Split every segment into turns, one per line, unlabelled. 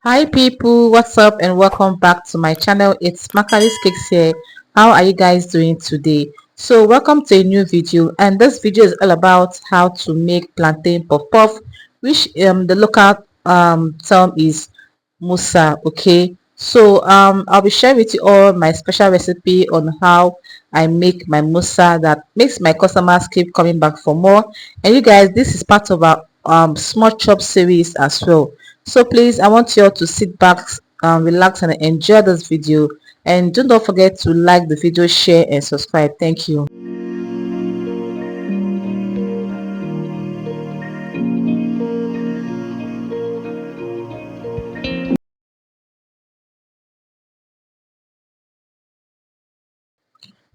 Hi people, what's up and welcome back to my channel. It's Makali's Cakes here. How are you guys doing today? So welcome to a new video, and this video is all about how to make plantain puff puff, which the local term is Mosa. Okay, so I'll be sharing with you all my special recipe on how I make my Mosa that makes my customers keep coming back for more. And you guys, this is part of our small chop series as well. So please, I want you all to sit back, relax and enjoy this video. And do not forget to like the video, share and subscribe. Thank you.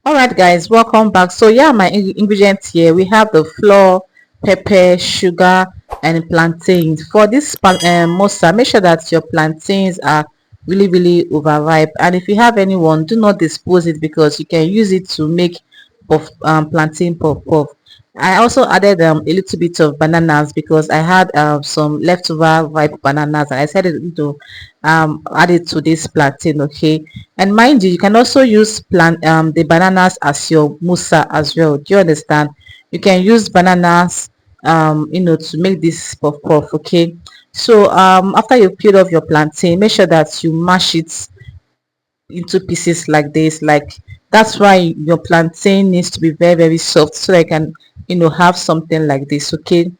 All right guys, welcome back. So yeah, my ingredients here, we have the flour, pepper, sugar and plantains. For this mosa, make sure that your plantains are really overripe, and if you have anyone, do not dispose it because you can use it to make plantain puff puff. I also added a little bit of bananas because I had some leftover ripe bananas, and I decided to add it to this plantain. Okay, and mind you, you can also use the bananas as your musa as well. Do you understand? You can use bananas to make this puff puff. Okay, so after you peel off your plantain, make sure that you mash it into pieces like this. Like, that's why your plantain needs to be very soft so that you can have something like this. Okay,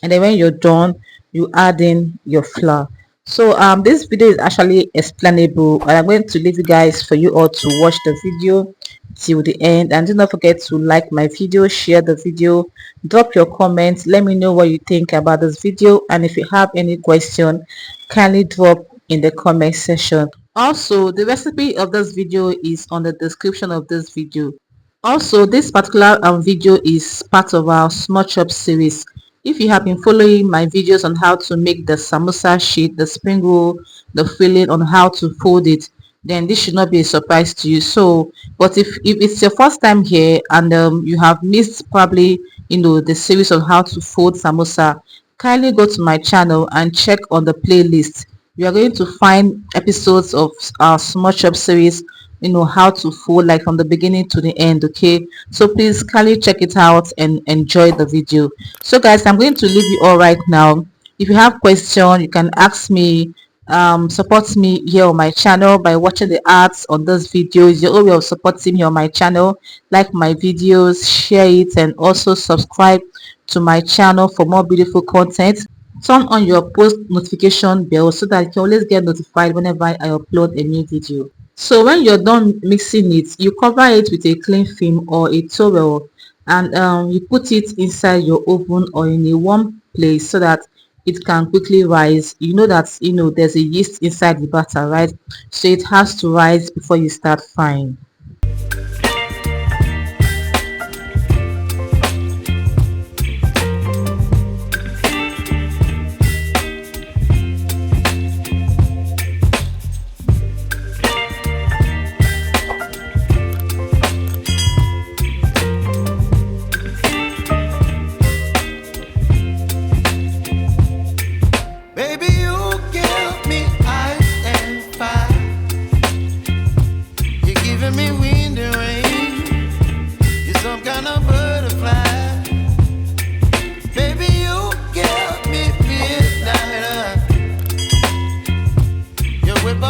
and then when you're done, you add in your flour. So this video is actually explainable, and I'm going to leave you guys for you all to watch the video till the end. And do not forget to like my video, share the video, drop your comments, let me know what you think about this video, and if you have any question, kindly drop in the comment section. Also, the recipe of this video is on the description of this video. Also, this particular video is part of our small chop series. If you have been following my videos on how to make the samosa sheet, the spring roll, the filling, on how to fold it, then this should not be a surprise to you. So, but if it's your first time here and you have missed probably the series on how to fold samosa, kindly go to my channel and check on the playlist. You are going to find episodes of our small shop series, how to fold, like from the beginning to the end. Okay, so please kindly check it out and enjoy the video. So guys, I'm going to leave you all right now. If you have question, you can ask me. Support me here on my channel by watching the ads on this video. Is your own way of supporting me on my channel. Like my videos, share it, and also subscribe to my channel for more beautiful content. Turn on your post notification bell so that you can always get notified whenever I upload a new video. So when you're done mixing it, you cover it with a clean film or a towel, and you put it inside your oven or in a warm place so that it can quickly rise. You know that there's a yeast inside the batter, right? So it has to rise before you start frying.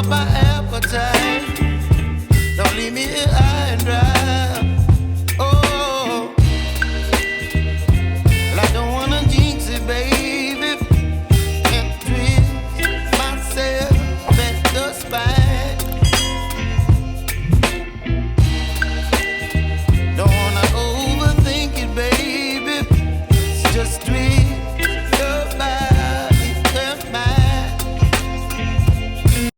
My appetite, don't leave me here.